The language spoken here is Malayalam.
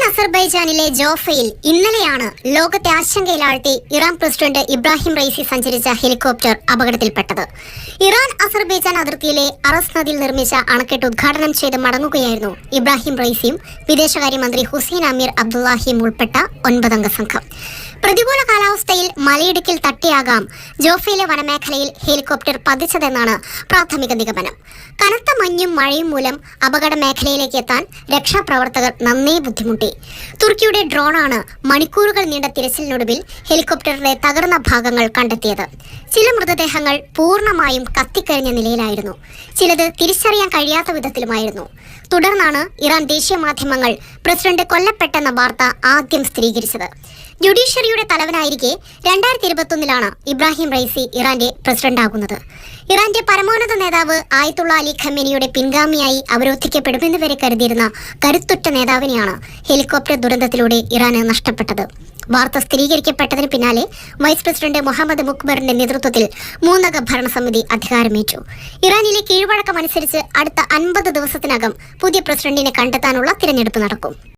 അസർബൈജാനിലെ ജോഫയിൽ ഇന്നലെയാണ് ലോകത്തെ ആശങ്കയിലാഴ്ത്തി ഇറാൻ പ്രസിഡന്റ് ഇബ്രാഹിം റൈസി സഞ്ചരിച്ച ഹെലികോപ്റ്റർ അപകടത്തിൽപ്പെട്ടത്. ഇറാൻ അസർബൈജാൻ അതിർത്തിയിലെ അറസ് നദിയിൽ നിർമ്മിച്ച അണക്കെട്ട് ഉദ്ഘാടനം ചെയ്ത് മടങ്ങുകയായിരുന്നു ഇബ്രാഹിം റൈസിയും വിദേശകാര്യമന്ത്രി ഹുസൈൻ അമീർ അബ്ദുല്ലാഹിയും ഉൾപ്പെട്ട 9 അംഗ സംഘം. പ്രതികൂല കാലാവസ്ഥയിൽ മലയിടുക്കിൽ തട്ടിയാകാം ജോഫയിലെ വനമേഖലയിൽ ഹെലികോപ്റ്റർ പതിച്ചതെന്നാണ് പ്രാഥമിക നിഗമനം. കനത്ത മഞ്ഞും മഴയും മൂലം അപകട മേഖലയിലേക്ക് എത്താൻ രക്ഷാപ്രവർത്തകർ നന്നേ ബുദ്ധിമുട്ടി. തുർക്കിയുടെ ഡ്രോണാണ് മണിക്കൂറുകൾ നീണ്ട തിരച്ചിലിനൊടുവിൽ ഹെലികോപ്റ്ററിന്റെ തകർന്ന ഭാഗങ്ങൾ കണ്ടെത്തിയത്. ചില മൃതദേഹങ്ങൾ പൂർണ്ണമായും കത്തിക്കഴിഞ്ഞ നിലയിലായിരുന്നു, ചിലത് തിരിച്ചറിയാൻ കഴിയാത്ത വിധത്തിലുമായിരുന്നു. തുടർന്നാണ് ഇറാൻ ദേശീയ മാധ്യമങ്ങൾ പ്രസിഡന്റ് കൊല്ലപ്പെട്ടെന്ന വാർത്ത ആദ്യം സ്ഥിരീകരിച്ചത്. ജുഡീഷ്യറിയുടെ തലവനായിരിക്കെ 2021 ഇബ്രാഹിം റൈസി ഇറാന്റെ പ്രസിഡന്റാകുന്നത്. ഇറാന്റെ പരമോന്നത നേതാവ് ആയത്തുള്ള അലി ഖമേനിയുടെ പിൻഗാമിയായി അവരോധിക്കപ്പെടുമെന്ന് വരെ കരുതിയിരുന്ന കരുത്തുറ്റ നേതാവിനെയാണ് ഹെലികോപ്റ്റർ ദുരന്തത്തിലൂടെ ഇറാന് നഷ്ടപ്പെട്ടത്. വാർത്ത സ്ഥിരീകരിക്കപ്പെട്ടതിന് പിന്നാലെ വൈസ് പ്രസിഡന്റ് മുഹമ്മദ് മുഖ്ബറിന്റെ നേതൃത്വത്തിൽ 3 അംഗ ഭരണസമിതി അധികാരമേറ്റു. ഇറാനിലെ കീഴ്വഴക്കമനുസരിച്ച് അടുത്ത 50 ദിവസത്തിനകം പുതിയ പ്രസിഡന്റിനെ കണ്ടെത്താനുള്ള തിരഞ്ഞെടുപ്പ് നടക്കും.